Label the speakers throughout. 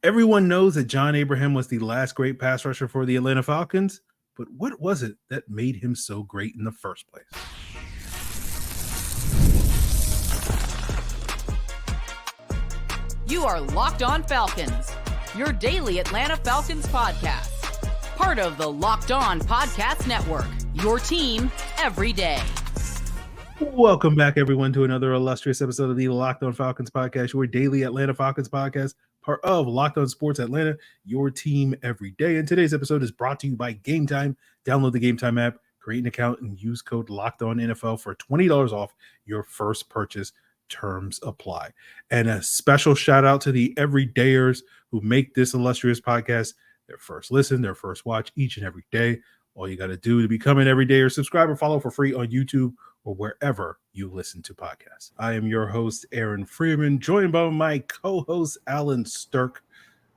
Speaker 1: Everyone knows that John Abraham was the last great pass rusher for the Atlanta Falcons, but what was it that made him so great in the first place?
Speaker 2: You are Locked On Falcons, your daily Atlanta Falcons podcast. Part of the Locked On Podcast Network, your team every day.
Speaker 1: Welcome back, everyone, to another illustrious episode of the Locked On Falcons podcast, your daily Atlanta Falcons podcast, part of Locked On Sports Atlanta, your team every day. And today's episode is brought to you by Gametime. Download the Gametime app, create an account, and use code LOCKEDONNFL for $20 off your first purchase. Terms apply. And a special shout out to the everydayers who make this illustrious podcast their first listen, their first watch each and every day. All you got to do to become an everydayer, subscribe or follow for free on YouTube or wherever you listen to podcasts. I am your host, Aaron Freeman, joined by my co-host, Allen Strk,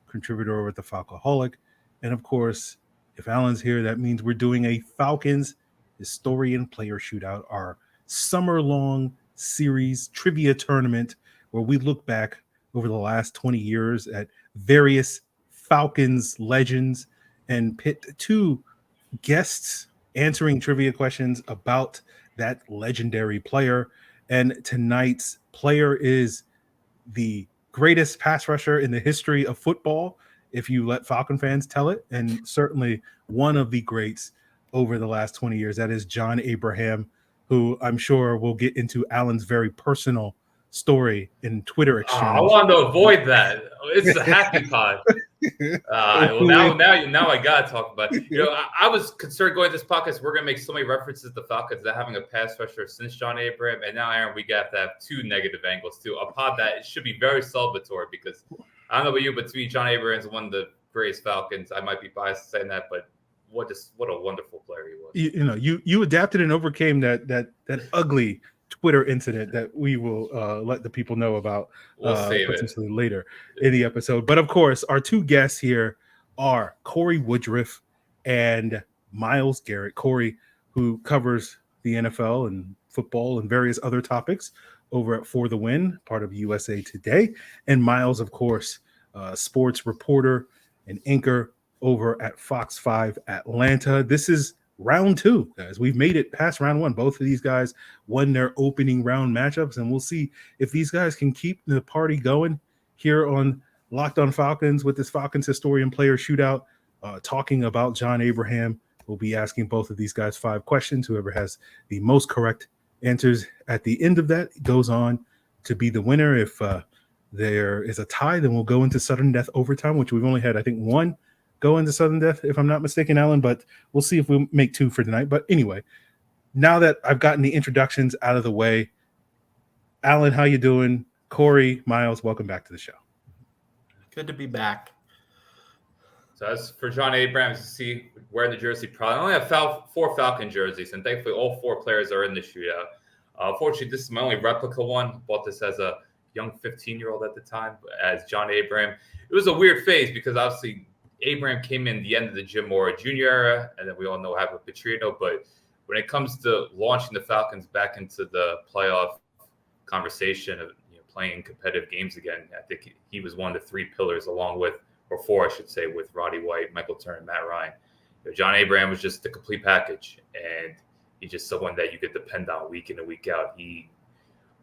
Speaker 1: contributor over at the Falcoholic. And of course, if Allen's here, that means we're doing a Falcons Historian Player Shootout, our summer-long series trivia tournament where we look back over the last 20 years at various Falcons legends and pit two guests answering trivia questions about that legendary player. And tonight's player is the greatest pass rusher in the history of football, if you let Falcon fans tell it, and certainly one of the greats over the last 20 years. That is John Abraham, who I'm sure we'll get into Allen's very personal story in Twitter exchange.
Speaker 3: I wanted to avoid that. It's a happy pod. Well, now I gotta talk about it. I was concerned going to this podcast. We're gonna make so many references to Falcons not having a pass rusher since John Abraham, and now Aaron, we got to have two negative angles too. A pod that it should be very celebratory because I don't know about you, but to me, John Abraham is one of the greatest Falcons. I might be biased saying that, but what a wonderful player he was.
Speaker 1: You adapted and overcame that ugly Twitter incident that we will let the people know about potentially later in the episode. But of course, our two guests here are Cory Woodroof and Miles Garrett. Cory, who covers the NFL and football and various other topics over at For the Win, part of USA Today. And Miles, of course, sports reporter and anchor over at Fox 5 Atlanta. This is round two, guys. We've made it past round one. Both of these guys won their opening round matchups, and we'll see if these guys can keep the party going here on Locked On Falcons with this Falcons Historian Player Shootout, talking about John Abraham. We'll be asking both of these guys 5 questions. Whoever has the most correct answers at the end of that goes on to be the winner. If there is a tie, then we'll go into sudden death overtime, which we've only had, I think, one go into sudden death, if I'm not mistaken, Allen, but we'll see if we make 2 for tonight. But anyway, now that I've gotten the introductions out of the way, Allen, how you doing? Cory, Miles, welcome back to the show.
Speaker 4: Good to be back.
Speaker 3: So as for John Abraham, you see wearing the jersey, probably I only have 4 Falcon jerseys, and thankfully all 4 players are in the shootout. Unfortunately, this is my only replica one. Bought this as a young 15-year-old at the time, as John Abraham. It was a weird phase because obviously Abraham came in the end of the Jim Mora Jr. era, and then we all know what happened with Petrino. But when it comes to launching the Falcons back into the playoff conversation of playing competitive games again, I think he was one of the 3 pillars, along with, or 4, I should say, with Roddy White, Michael Turner, and Matt Ryan. John Abraham was just the complete package, and he's just someone that you could depend on week in and week out. He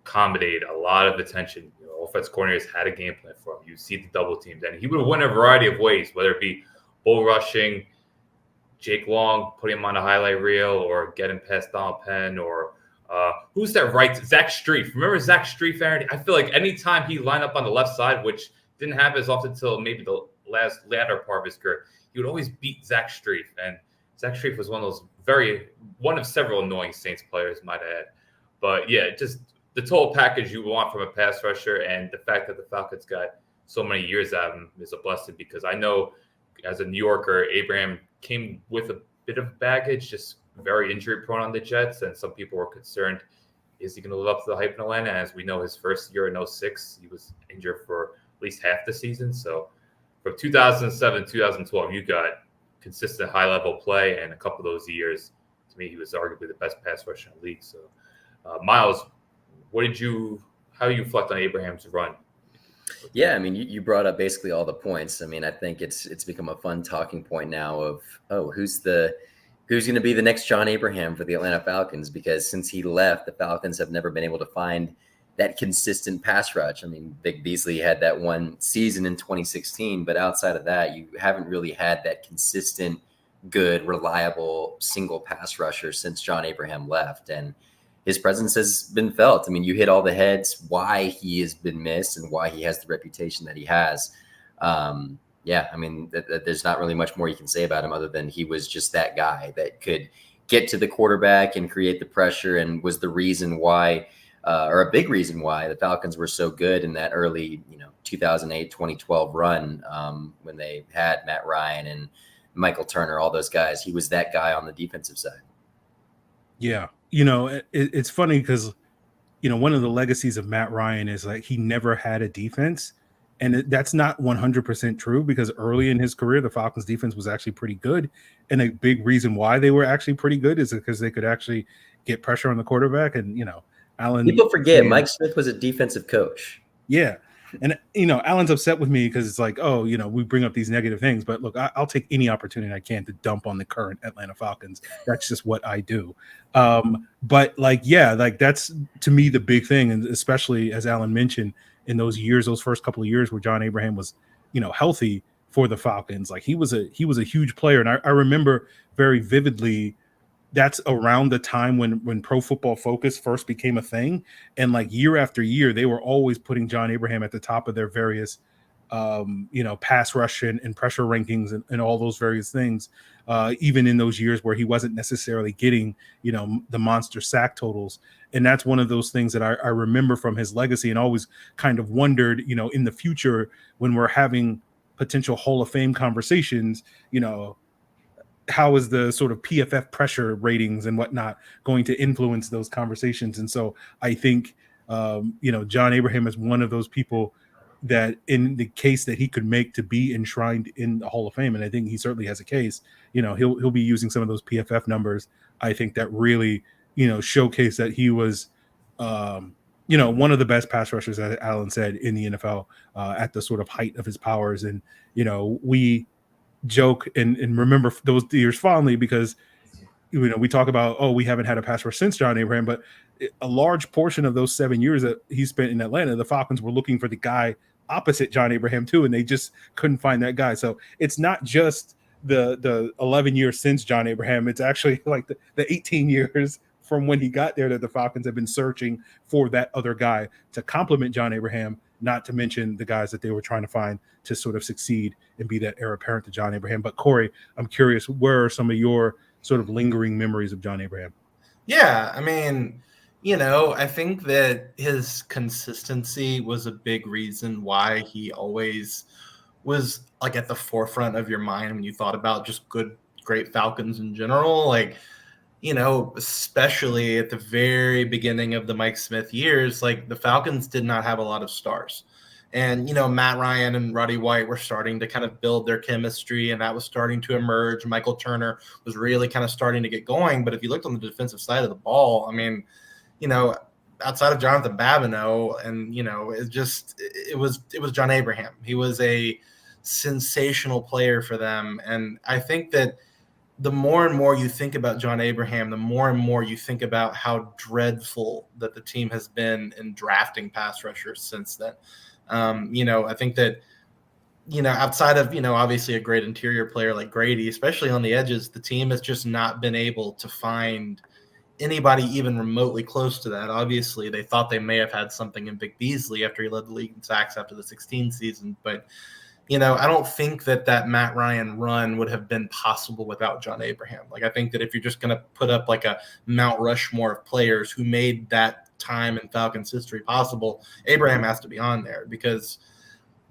Speaker 3: accommodated a lot of attention. Offense coordinators had a game plan for him. You see the double teams, and he would win a variety of ways, whether it be bull rushing, Jake Long, putting him on a highlight reel, or getting past Donald Penn, or who's that right? Zach Strief. Remember Zach Strief, Aaron? I feel like anytime he lined up on the left side, which didn't happen as often until maybe the latter part of his career, he would always beat Zach Strief. And Zach Strief was one of several annoying Saints players, might I add. But yeah, just the total package you want from a pass rusher, and the fact that the Falcons got so many years out of him is a blessing, because I know as a New Yorker, Abraham came with a bit of baggage, just very injury prone on the Jets, and some people were concerned, is he going to live up to the hype in Atlanta? As we know, his first year in 2006, he was injured for at least half the season. So from 2007, 2012, you got consistent high-level play, and a couple of those years, to me, he was arguably the best pass rusher in the league. So, Miles, how do you reflect on Abraham's run?
Speaker 5: Yeah, I mean, you brought up basically all the points. I mean, I think it's become a fun talking point now of, who's going to be the next John Abraham for the Atlanta Falcons? Because since he left, the Falcons have never been able to find that consistent pass rush. I mean, Vic Beasley had that one season in 2016, but outside of that, you haven't really had that consistent, good, reliable single pass rusher since John Abraham left. And his presence has been felt. I mean, you hit all the heads why he has been missed and why he has the reputation that he has. Yeah, I mean, there's not really much more you can say about him other than he was just that guy that could get to the quarterback and create the pressure, and was the reason why, or a big reason why, the Falcons were so good in that early, 2008, 2012 run, when they had Matt Ryan and Michael Turner, all those guys. He was that guy on the defensive side.
Speaker 1: Yeah. It's funny because, one of the legacies of Matt Ryan is like he never had a defense. And that's not 100% true, because early in his career, the Falcons defense was actually pretty good. And a big reason why they were actually pretty good is because they could actually get pressure on the quarterback. And, Allen.
Speaker 5: People forget Mike Smith was a defensive coach.
Speaker 1: Yeah. And, Allen's upset with me because it's like, we bring up these negative things. But look, I'll take any opportunity I can to dump on the current Atlanta Falcons. That's just what I do. But that's to me the big thing. And especially as Allen mentioned, in those first couple of years where John Abraham was, healthy for the Falcons, like he was a huge player. And I remember very vividly, that's around the time when Pro Football Focus first became a thing. And like year after year, they were always putting John Abraham at the top of their various, pass rush and pressure rankings and all those various things, even in those years where he wasn't necessarily getting, the monster sack totals. And that's one of those things that I remember from his legacy, and always kind of wondered, in the future when we're having potential Hall of Fame conversations, how is the sort of PFF pressure ratings and whatnot going to influence those conversations? And so I think, John Abraham is one of those people that, in the case that he could make to be enshrined in the Hall of Fame, and I think he certainly has a case, he'll be using some of those PFF numbers, I think, that really, showcase that he was, one of the best pass rushers, as Allen said, in the NFL at the sort of height of his powers. And, we joke and remember those years fondly because, we talk about, we haven't had a pass rush since John Abraham, but a large portion of those 7 years that he spent in Atlanta, the Falcons were looking for the guy opposite John Abraham too, and they just couldn't find that guy. So it's not just the 11 years since John Abraham, it's actually like the 18 years from when he got there that the Falcons have been searching for that other guy to complement John Abraham, not to mention the guys that they were trying to find to sort of succeed and be that heir apparent to John Abraham. But Cory, I'm curious, where are some of your sort of lingering memories of John Abraham?
Speaker 4: Yeah, I mean, I think that his consistency was a big reason why he always was like at the forefront of your mind when you thought about just great Falcons in general. Like, especially at the very beginning of the Mike Smith years, like the Falcons did not have a lot of stars. And, Matt Ryan and Roddy White were starting to kind of build their chemistry, and that was starting to emerge. Michael Turner was really kind of starting to get going. But if you looked on the defensive side of the ball, I mean, outside of Jonathan Babineau, and, it was John Abraham. He was a sensational player for them. And I think that the more and more you think about John Abraham, the more and more you think about how dreadful that the team has been in drafting pass rushers since then. I think that, outside of, obviously a great interior player like Grady, especially on the edges, the team has just not been able to find anybody even remotely close to that. Obviously, they thought they may have had something in Vic Beasley after he led the league in sacks after the 16 season. But, I don't think that Matt Ryan run would have been possible without John Abraham. Like, I think that if you're just going to put up like a Mount Rushmore of players who made that time in Falcons history possible, Abraham has to be on there because,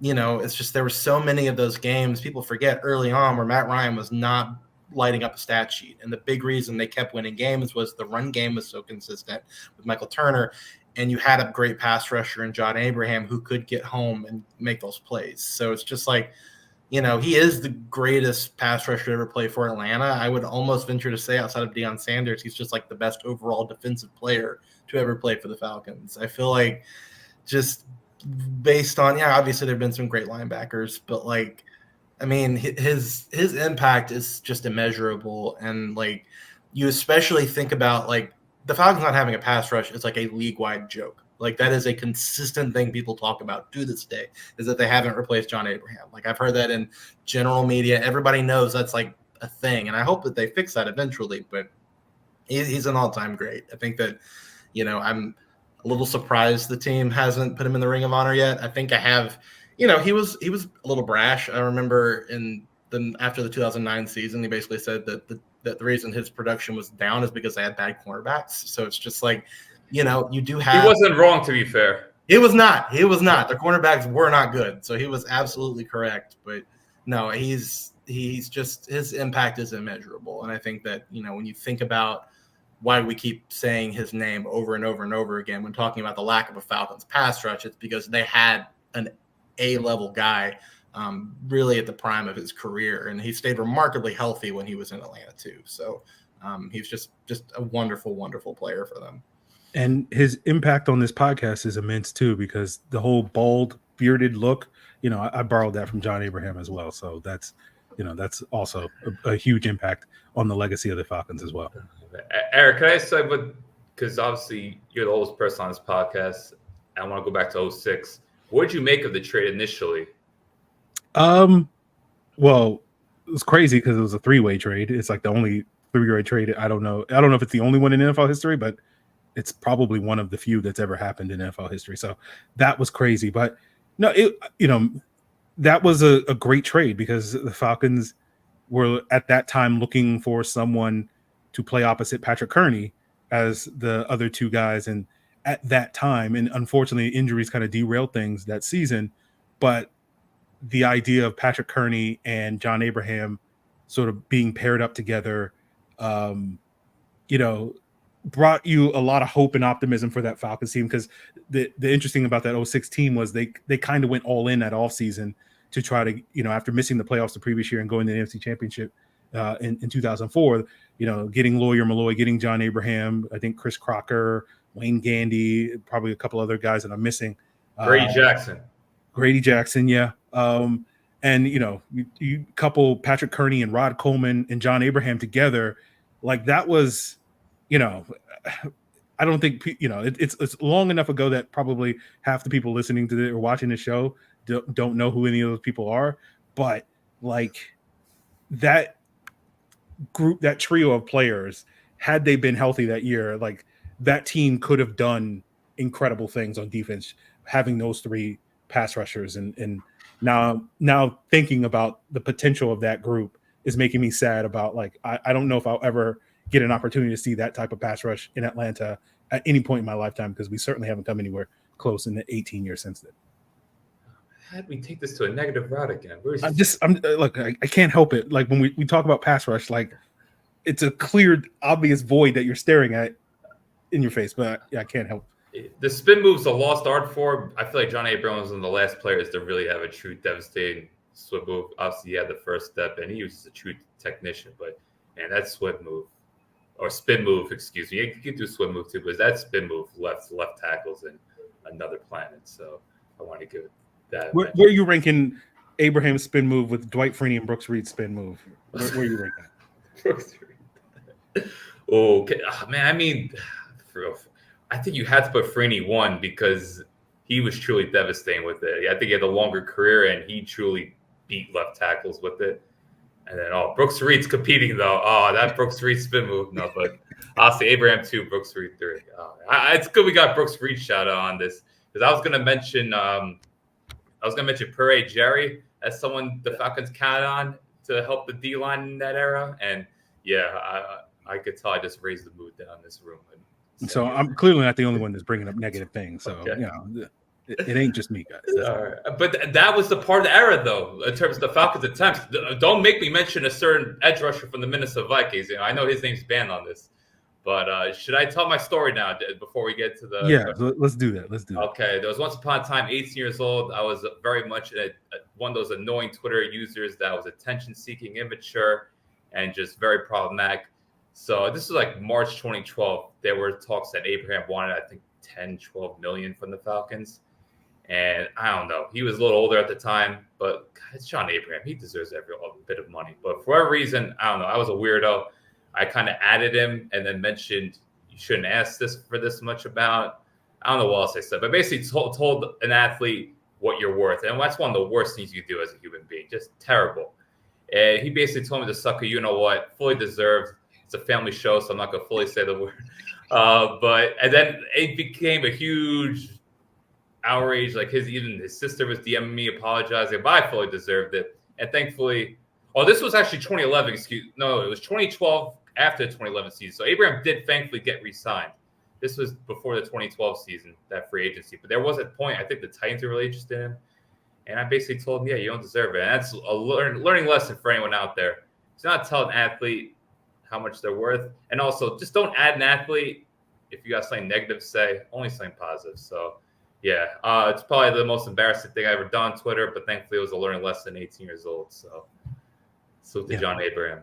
Speaker 4: it's just there were so many of those games people forget early on where Matt Ryan was not lighting up a stat sheet. And the big reason they kept winning games was the run game was so consistent with Michael Turner, and you had a great pass rusher in John Abraham who could get home and make those plays. So it's just like, he is the greatest pass rusher to ever play for Atlanta. I would almost venture to say outside of Deion Sanders, he's just like the best overall defensive player to ever play for the Falcons. I feel like just based on, obviously there have been some great linebackers, but like, I mean, his impact is just immeasurable. And like, you especially think about like the Falcons not having a pass rush is like a league-wide joke. Like that is a consistent thing people talk about to this day, is that they haven't replaced John Abraham. Like I've heard that in general media. Everybody knows that's like a thing. And I hope that they fix that eventually, but he's an all-time great. I think that, I'm a little surprised the team hasn't put him in the Ring of Honor yet. I think I have, he was a little brash. I remember after the 2009 season, he basically said that the reason his production was down is because they had bad cornerbacks. So it's just like, you do have.
Speaker 3: He wasn't wrong, to be fair.
Speaker 4: He was not. The cornerbacks were not good. So he was absolutely correct. But no, he's just, his impact is immeasurable. And I think that, when you think about why we keep saying his name over and over and over again when talking about the lack of a Falcons pass rush, it's because they had an A-level guy really at the prime of his career, and he stayed remarkably healthy when he was in Atlanta too. So he's just a wonderful, wonderful player for them.
Speaker 1: And his impact on this podcast is immense too, because the whole bald, bearded look, I borrowed that from John Abraham as well. So that's also a huge impact on the legacy of the Falcons as well.
Speaker 3: Eric, can I say, because obviously you're the oldest person on this podcast, I want to go back to 2006. What did you make of the trade initially?
Speaker 1: Well, it was crazy because it was a three-way trade. It's like the only three-way trade. I don't know if it's the only one in NFL history, but it's probably one of the few that's ever happened in NFL history. So that was crazy. But no, that was a great trade because the Falcons were at that time looking for someone to play opposite Patrick Kearney as the other two guys. And at that time, and unfortunately injuries kind of derailed things that season, but the idea of Patrick Kearney and John Abraham sort of being paired up together, brought you a lot of hope and optimism for that Falcons team. Because the interesting about that 2006 team was they kind of went all in that offseason to try to, after missing the playoffs the previous year and going to the NFC Championship in 2004, getting Lawyer Malloy, getting John Abraham, I think Chris Crocker, Wayne Gandy, probably a couple other guys that I'm missing. Grady Jackson, yeah. And, you couple Patrick Kearney and Rod Coleman and John Abraham together, like that was, I don't think, it's long enough ago that probably half the people listening to it or watching the show don't know who any of those people are. But like that group, that trio of players, had they been healthy that year, like that team could have done incredible things on defense, having those three pass rushers. And now thinking about the potential of that group is making me sad about, like, I don't know if I'll ever get an opportunity to see that type of pass rush in Atlanta at any point in my lifetime, because we certainly haven't come anywhere close in the 18 years since then.
Speaker 3: How did we take this to a negative route again?
Speaker 1: I can't help it. Like when we talk about pass rush, like it's a clear, obvious void that you're staring at in your face, but I can't help it.
Speaker 3: The spin move's a lost art for. I feel like John Abraham was one of the last players to really have a true devastating swim move. Obviously, he had the first step, and he was a true technician. But man, that swim move or spin move, excuse me, you can do swim move too, but that spin move left tackles in another planet. So I want to give it that.
Speaker 1: Where are you ranking Abraham's spin move with Dwight Freeney and Brooks Reed's spin move? Where are you ranking
Speaker 3: it? Okay, man. I mean, I think you had to put Freeney one because he was truly devastating with it. I think he had a longer career and he truly beat left tackles with it. And then, Brooks Reed's competing though. That Brooks Reed spin move. No, but I'll say Abraham 2, Brooks Reed 3. It's good we got Brooks Reed shout out on this, because I was going to mention Purre Jerry as someone the Falcons counted on to help the D line in that era. And yeah, I could tell I just raised the mood down in this room.
Speaker 1: So I'm clearly not the only one that's bringing up negative things. So it ain't just me, guys.
Speaker 3: All right. But that was the part of the era, though, in terms of the Falcons' attempts. Don't make me mention a certain edge rusher from the Minnesota Vikings. I know his name's banned on this. But should I tell my story now before we get to the...
Speaker 1: Yeah, let's do that.
Speaker 3: Okay. There was once upon a time, 18 years old. I was very much one of those annoying Twitter users that was attention-seeking, immature, and just very problematic. So this was like March 2012. There were talks that Abraham wanted, I think, 10, 12 million from the Falcons. And I don't know. He was a little older at the time, but God, it's John Abraham. He deserves every bit of money. But for whatever reason, I don't know. I was a weirdo. I kind of added him and then mentioned you shouldn't ask this for this much about. I don't know what else I said, but basically told an athlete what you're worth. And that's one of the worst things you can do as a human being. Just terrible. And he basically told me to suck a you-know-what, fully deserved. It's a family show, so I'm not going to fully say the word. And then it became a huge outrage. Like even his sister was DMing me, apologizing, but I fully deserved it. And thankfully, this was actually 2011. It was 2012 after the 2011 season. So Abraham did thankfully get re-signed. This was before the 2012 season, that free agency. But there was a point, I think the Titans were really interested in him. And I basically told him, yeah, you don't deserve it. And that's a learning lesson for anyone out there. Do not tell an athlete how much they're worth. And also, just don't add an athlete if you got something negative to say, only something positive. So, yeah, it's probably the most embarrassing thing I ever done on Twitter, but thankfully it was a learning lesson, 18 years old. So, salute to John Abraham.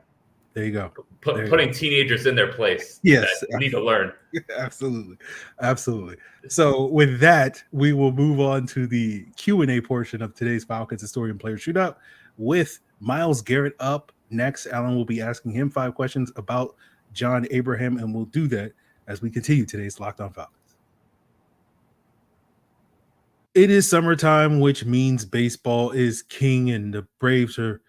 Speaker 1: There you go.
Speaker 3: Putting teenagers in their place.
Speaker 1: Yes.
Speaker 3: That need to learn.
Speaker 1: Absolutely. Absolutely. So with that, we will move on to the Q&A portion of today's Falcons Historian Player Shootout with Miles Garrett up next. Allen will be asking him 5 questions about John Abraham, and we'll do that as we continue today's Locked On Falcons. It is summertime, which means baseball is king, and the Braves are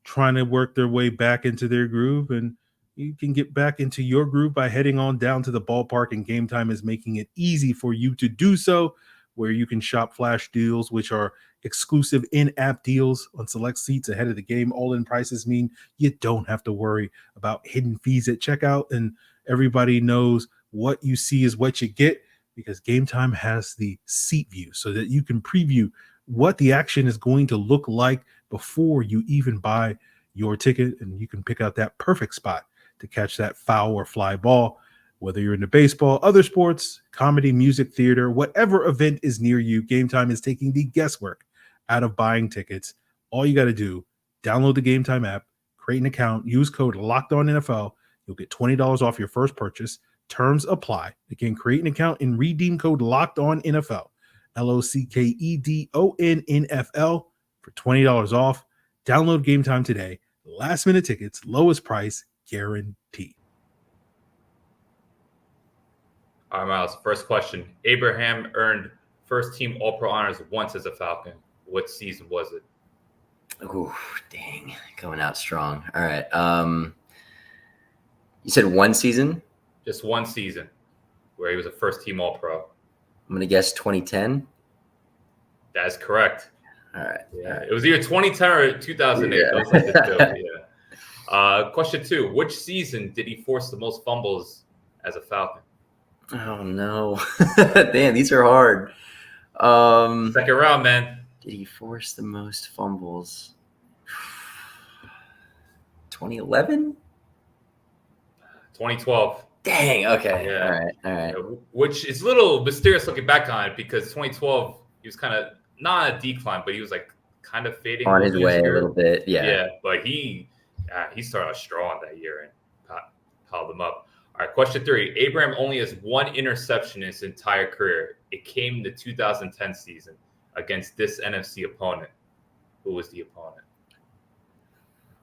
Speaker 1: trying to work their way back into their groove, and you can get back into your groove by heading on down to the ballpark, and Gametime is making it easy for you to do so, where you can shop flash deals, which are exclusive in-app deals on select seats ahead of the game. All-in prices mean you don't have to worry about hidden fees at checkout, and everybody knows what you see is what you get, because Gametime has the seat view so that you can preview what the action is going to look like before you even buy your ticket, and you can pick out that perfect spot to catch that foul or fly ball. Whether you're into baseball, other sports, comedy, music, theater, whatever event is near you, Gametime is taking the guesswork out of buying tickets. All you got to do, download the Gametime app, create an account, use code LOCKEDONNFL. You'll get $20 off your first purchase. Terms apply. Again, create an account and redeem code LOCKEDONNFL. LOCKEDONNFL for $20 off. Download Gametime today. Last minute tickets, lowest price guaranteed.
Speaker 3: All right, Miles. First question. Abraham earned first team All-Pro honors once as a Falcon. What season was it?
Speaker 5: Ooh, dang. Going out strong. All right. You said one season?
Speaker 3: Just one season where he was a first team All-Pro.
Speaker 5: I'm going to guess 2010.
Speaker 3: That's correct.
Speaker 5: All right.
Speaker 3: Yeah.
Speaker 5: All right.
Speaker 3: It was either 2010 or 2008.
Speaker 5: Yeah.
Speaker 3: Those like the two. Yeah. Question 2. Which season did he force the most fumbles as a Falcon?
Speaker 5: Oh, no. Damn, these are hard.
Speaker 3: Second round, man.
Speaker 5: Did he force the most fumbles? 2011?
Speaker 3: 2012.
Speaker 5: Dang, okay.
Speaker 3: Yeah.
Speaker 5: All right.
Speaker 3: Yeah, which is a little mysterious looking back on it, because 2012, he was kind of not on a decline, but he was like kind of fading
Speaker 5: on his way a little bit. Yeah.
Speaker 3: But he started off strong that year and piled them up. All right, question 3. Abraham only has one interception in his entire career. It came in the 2010 season against this NFC opponent. Who was the opponent?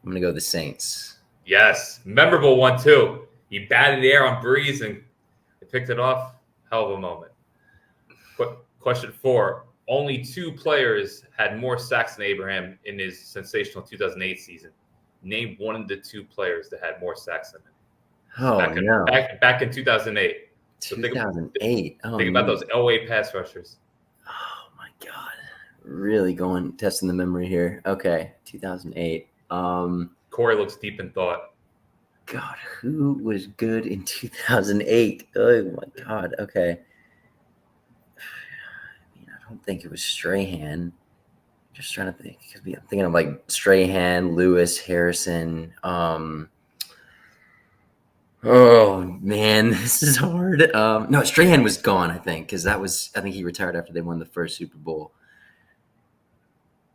Speaker 5: I'm going to go the Saints.
Speaker 3: Yes, memorable one too. He batted the air on Breeze and they picked it off. Hell of a moment. Question 4. Only 2 players had more sacks than Abraham in his sensational 2008 season. Name one of the 2 players that had more sacks than him.
Speaker 5: No.
Speaker 3: Back in 2008.
Speaker 5: 2008.
Speaker 3: Think about those Elway pass rushers.
Speaker 5: Oh, my God. Really testing the memory here. Okay, 2008.
Speaker 3: Cory looks deep in thought.
Speaker 5: God, who was good in 2008? Oh, my God. Okay. I don't think it was Strahan. Just trying to think. I'm thinking of like Strahan, Lewis, Harrison. Oh man, this is hard. No, Strahan was gone, I think, because I think he retired after they won the first Super Bowl.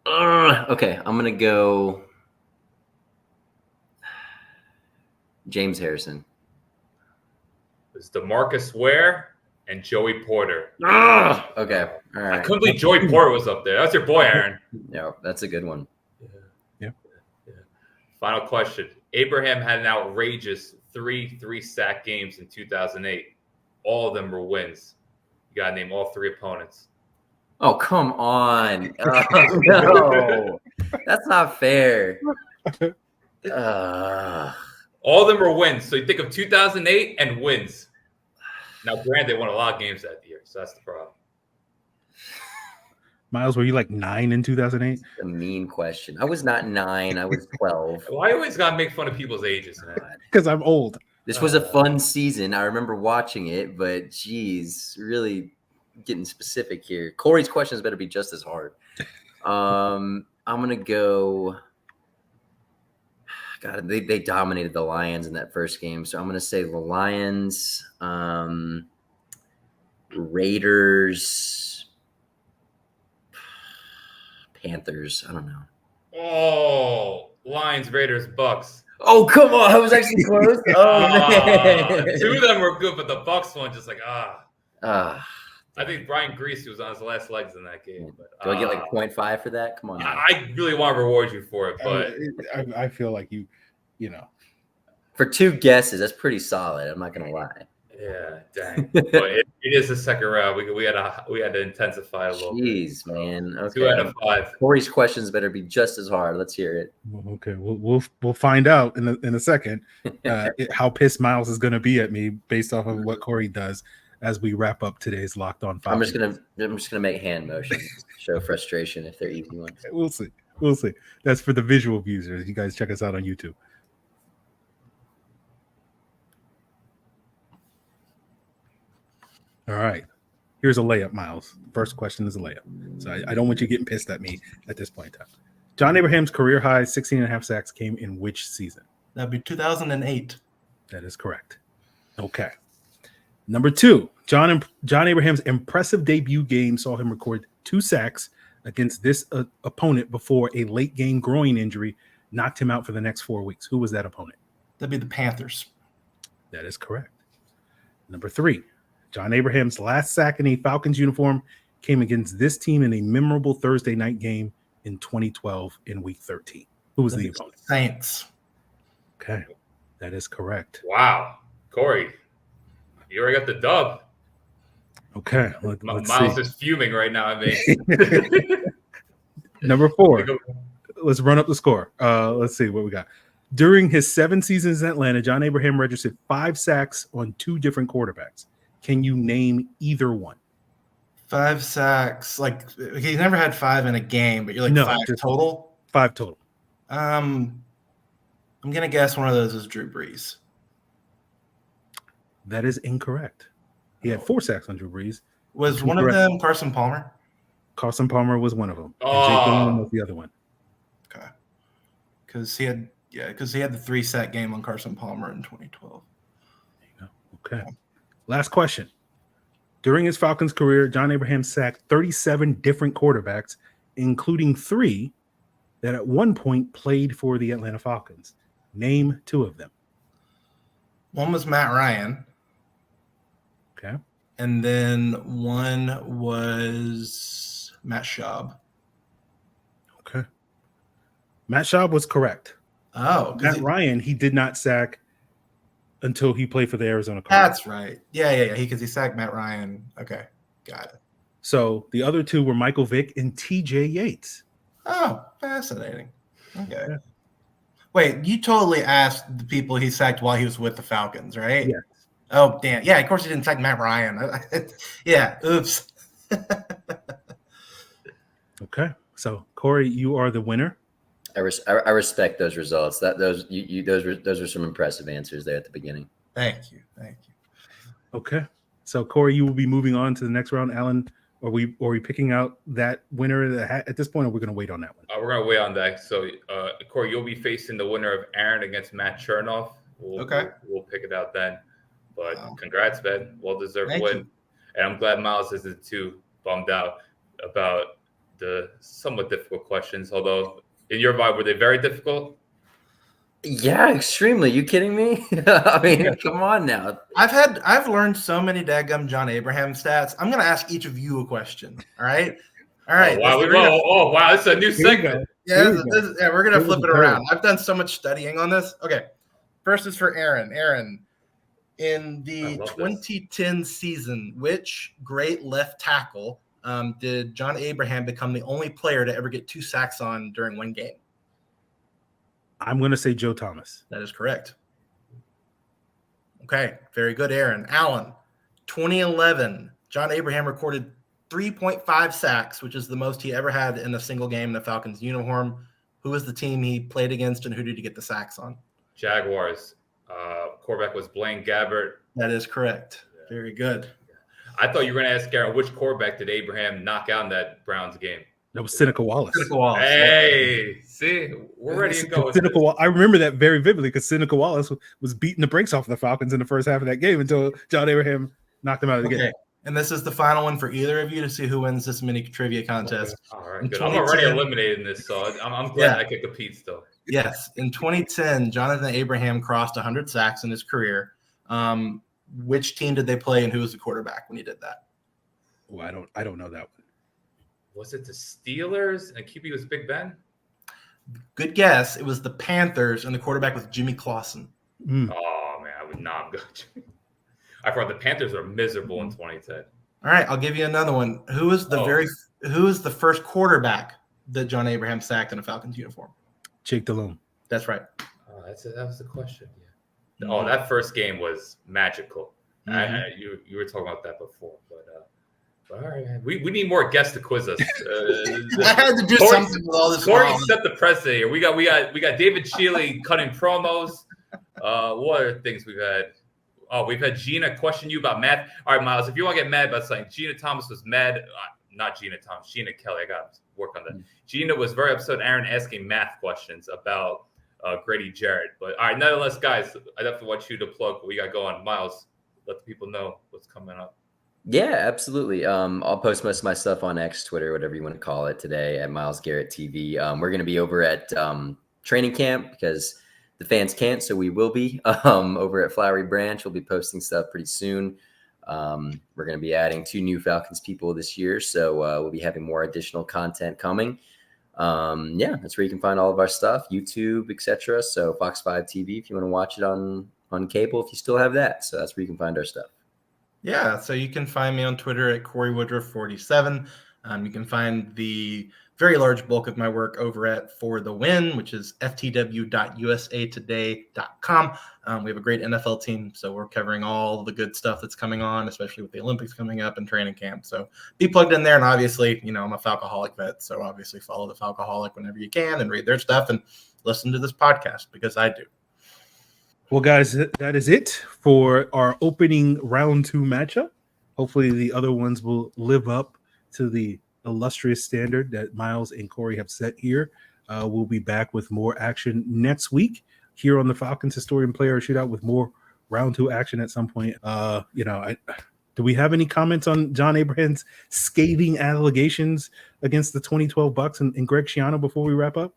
Speaker 5: Okay, I'm gonna go James Harrison.
Speaker 3: It's DeMarcus Ware and Joey Porter.
Speaker 5: Okay. All right.
Speaker 3: I couldn't believe Joey Porter was up there. That's your boy, Aaron.
Speaker 5: Yeah, that's a good one.
Speaker 1: Yeah.
Speaker 3: Final question. Abraham had an outrageous 3 sack games in 2008. All of them were wins. You got to name all 3 opponents.
Speaker 5: Oh, come on. Oh, no. That's not fair.
Speaker 3: All of them were wins. So you think of 2008 and wins. Now, granted, they won a lot of games that year, so that's the problem.
Speaker 1: Miles, were you like 9 in 2008?
Speaker 5: A mean question. I was not 9. I was 12.
Speaker 3: Why you always got to make fun of people's ages, man?
Speaker 1: Because I'm old.
Speaker 5: This was a fun season. I remember watching it, but geez, really getting specific here. Cory's questions better be just as hard. I'm going to go. God, they dominated the Lions in that first game. So I'm going to say the Lions, Raiders, Panthers. I don't know.
Speaker 3: Oh, Lions, Raiders, Bucks.
Speaker 5: Oh, come on. I was actually close. Oh, man.
Speaker 3: 2 of them were good, but the Bucks one just like,
Speaker 5: I
Speaker 3: think Brian Greasy was on his last legs in that game. But,
Speaker 5: do I get like 0.5 for that? Come on.
Speaker 3: I really want to reward you for it, but
Speaker 1: I feel like you know.
Speaker 5: For 2 guesses, that's pretty solid. I'm not going to lie.
Speaker 3: yeah, dang. But it is the second round. We had to intensify a little.
Speaker 5: Jeez, man. Okay.
Speaker 3: 2 out of 5.
Speaker 5: Cory's questions better be just as hard. Let's hear it.
Speaker 1: Okay, we'll find out in a second how pissed Miles is going to be at me based off of what Cory does as we wrap up today's Locked On Falcons.
Speaker 5: I'm just gonna make hand motions, show frustration if they're easy ones.
Speaker 1: We'll see. That's for the visual users. You guys check us out on YouTube. All right. Here's a layup, Miles. First question is a layup. So I don't want you getting pissed at me at this point in time. John Abraham's career high 16.5 sacks came in which season?
Speaker 4: That'd be 2008.
Speaker 1: That is correct. Okay. Number 2, John Abraham's impressive debut game saw him record 2 sacks against this opponent before a late game groin injury knocked him out for the next 4 weeks. Who was that opponent?
Speaker 4: That'd be the Panthers.
Speaker 1: That is correct. Number 3, John Abraham's last sack in a Falcons uniform came against this team in a memorable Thursday night game in 2012 in Week 13. Who was the opponent?
Speaker 4: Saints.
Speaker 1: Okay, that is correct.
Speaker 3: Wow, Cory, you already got the dub.
Speaker 1: Okay, let's
Speaker 3: Miles
Speaker 1: see.
Speaker 3: is fuming right now. I mean,
Speaker 1: Number 4. Let's run up the score. Let's see what we got. During his 7 seasons in Atlanta, John Abraham registered 5 sacks on 2 different quarterbacks. Can you name either one?
Speaker 4: 5 sacks. Like he never had 5 in a game, but you're like
Speaker 1: No,
Speaker 4: 5
Speaker 1: just
Speaker 4: total.
Speaker 1: 5 total.
Speaker 4: I'm gonna guess one of those is Drew Brees.
Speaker 1: That is incorrect. He had 4 sacks on Drew Brees.
Speaker 4: Was one of them Carson Palmer?
Speaker 1: Carson Palmer was one of them. And
Speaker 3: Oh.
Speaker 1: Jake Dillon was the other one.
Speaker 4: Okay, because he had the 3 sack game on Carson Palmer in 2012.
Speaker 1: Okay. Last question. During his Falcons career, John Abraham sacked 37 different quarterbacks, including 3 that at one point played for the Atlanta Falcons. Name 2 of them.
Speaker 4: One was Matt Ryan,
Speaker 1: Okay.
Speaker 4: and then one was Matt Schaub.
Speaker 1: Okay. Matt Schaub was correct.
Speaker 4: Oh,
Speaker 1: Matt Ryan, he did not sack until he played for the Arizona Cardinals.
Speaker 4: that's right. Yeah. Because he sacked Matt Ryan. Okay, got it.
Speaker 1: So the other 2 were Michael Vick and TJ Yates.
Speaker 4: Oh, fascinating. Okay.
Speaker 1: Yeah.
Speaker 4: Wait, you totally asked the people he sacked while he was with the Falcons, right?
Speaker 1: Yes.
Speaker 4: Oh, damn. Yeah, of course he didn't sack Matt Ryan. Yeah, oops.
Speaker 1: Okay. So Cory, you are the winner.
Speaker 5: I respect those results. Those were some impressive answers there at the beginning.
Speaker 4: Thank you.
Speaker 1: Okay. So Cory, you will be moving on to the next round. Alan, are we picking out that winner at this point, or we're going to wait on that one?
Speaker 3: we're gonna wait on that. So, Cory, you'll be facing the winner of Aaron against Matt Chernoff. We'll pick it out then. But congrats, man. Well-deserved win.
Speaker 4: You.
Speaker 3: And I'm glad Miles isn't too bummed out about the somewhat difficult questions. Although, in your vibe, were they very difficult?
Speaker 5: Yeah, extremely. You kidding me? I mean, come on now.
Speaker 4: I've learned so many daggum John Abraham stats. I'm gonna ask each of you a question. All right. All right.
Speaker 3: Oh wow, it's a new segment.
Speaker 4: Yeah, we're gonna flip it around. I've done so much studying on this. Okay. First is for Aaron. Aaron, in the 2010 season, which great left tackle did John Abraham become the only player to ever get 2 sacks on during one game?
Speaker 1: I'm going to say Joe Thomas.
Speaker 4: That is correct. Okay, very good, Aaron. Allen, 2011, John Abraham recorded 3.5 sacks, which is the most he ever had in a single game in a Falcons uniform. Who was the team he played against, and who did he get the sacks on?
Speaker 3: Jaguars. Quarterback was Blaine Gabbert.
Speaker 4: That is correct. Yeah. Very good.
Speaker 3: I thought you were going to ask Garrett, which quarterback did Abraham knock out in that Browns game?
Speaker 1: That was Seneca Wallace.
Speaker 3: Hey, see, we're ready to go.
Speaker 1: I remember that very vividly because Seneca Wallace was beating the brakes off the Falcons in the first half of that game until John Abraham knocked them out of the game.
Speaker 4: And this is the final one for either of you to see who wins this mini trivia contest.
Speaker 3: Okay. All right, good. I'm already eliminated in this, so I'm glad I could compete still.
Speaker 4: Yes. In 2010, Jonathan Abraham crossed 100 sacks in his career. Which team did they play, and who was the quarterback when he did that?
Speaker 1: Well, I don't know that one.
Speaker 3: Was it the Steelers and QB was Big Ben?
Speaker 4: Good guess. It was the Panthers, and the quarterback was Jimmy Clausen.
Speaker 3: Oh man, I would not go. I thought the Panthers were miserable in 2010.
Speaker 4: All right, I'll give you another one. Who was the first quarterback that John Abraham sacked in a Falcons uniform?
Speaker 1: Jake Delhomme.
Speaker 4: That's right.
Speaker 3: Oh, that was the question. Yeah. Oh, that first game was magical. Mm-hmm. You were talking about that before, but all right, man. We need more guests to quiz us.
Speaker 4: I had to do something with all this.
Speaker 3: Cory set the precedent here. We got David Shealy cutting promos. What other things we've had? Oh, we've had Gina question you about math. All right, Miles, if you want to get mad about something, Gina Thomas was mad. Not Gina Thomas, Gina Kelly. I got to work on that. Gina was very upset with Aaron asking math questions about Grady Jarrett. But all right, nonetheless, guys, I definitely want you to plug what we got going. Miles, let the people know what's coming up.
Speaker 5: Yeah, absolutely. I'll post most of my stuff on X, Twitter, whatever you want to call it today at Miles Garrett TV. We're going to be over at training camp because the fans can't, so we will be over at Flowery Branch. We'll be posting stuff pretty soon. We're going to be adding 2 new Falcons people this year, so we'll be having more additional content coming. That's where you can find all of our stuff, YouTube, etc. So Fox 5 TV if you want to watch it on cable, if you still have that. So that's where you can find our stuff.
Speaker 4: Yeah, so you can find me on Twitter at Cory Woodroof 47. You can find the very large bulk of my work over at For the Win, which is ftw.usatoday.com. We have a great NFL team, so we're covering all the good stuff that's coming on, especially with the Olympics coming up and training camp. So be plugged in there, and obviously, I'm a Falcoholic vet, so obviously follow the Falcoholic whenever you can and read their stuff and listen to this podcast because I do.
Speaker 1: Well, guys, that is it for our opening round 2 matchup. Hopefully the other ones will live up to the illustrious standard that Miles and Cory have set here. We'll be back with more action next week here on the Falcons Historian Player Shootout with more round 2 action at some point. Do we have any comments on John Abraham's scathing allegations against the 2012 Bucs and Greg Schiano before we wrap up?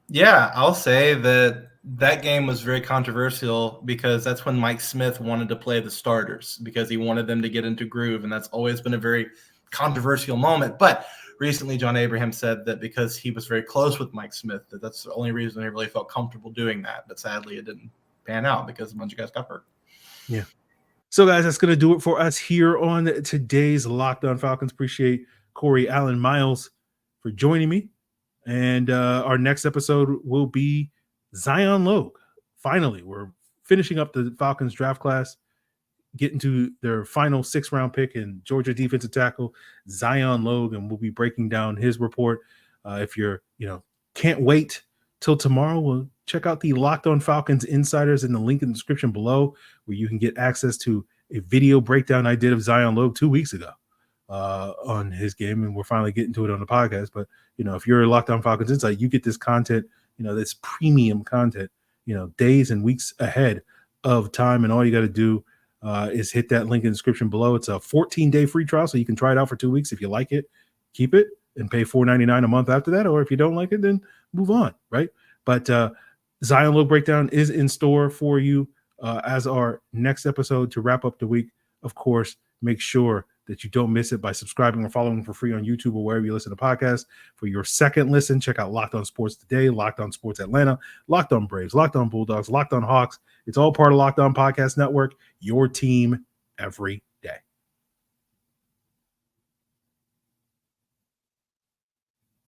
Speaker 4: Yeah, I'll say that game was very controversial because that's when Mike Smith wanted to play the starters because he wanted them to get into groove, and that's always been a very controversial moment. But recently John Abraham said that because he was very close with Mike Smith, that's the only reason he really felt comfortable doing that. But sadly it didn't pan out because a bunch of guys got hurt.
Speaker 1: Yeah. So guys, that's going to do it for us here on today's Locked On Falcons. Appreciate Cory, Allen, Miles for joining me. And our next episode will be Zion Logue. Finally, we're finishing up the Falcons draft class, getting to their final 6th-round pick in Georgia defensive tackle, Zion Logue, and we'll be breaking down his report. If you're, can't wait till tomorrow, we'll check out the Locked On Falcons Insiders in the link in the description below, where you can get access to a video breakdown I did of Zion Logue 2 weeks ago on his game, and we're finally getting to it on the podcast. But, if you're a Locked On Falcons Insider, you get this content, this premium content, days and weeks ahead of time, and all you got to do is hit that link in the description below. It's a 14-day free trial, so you can try it out for 2 weeks. If you like it, keep it and pay $4.99 a month after that. Or if you don't like it, then move on, right? But Zion Low Breakdown is in store for you as our next episode to wrap up the week. Of course, make sure that you don't miss it by subscribing or following for free on YouTube or wherever you listen to podcasts. For your second listen, check out Locked On Sports Today, Locked On Sports Atlanta, Locked On Braves, Locked On Bulldogs, Locked On Hawks. It's all part of Locked On Podcast Network, your team every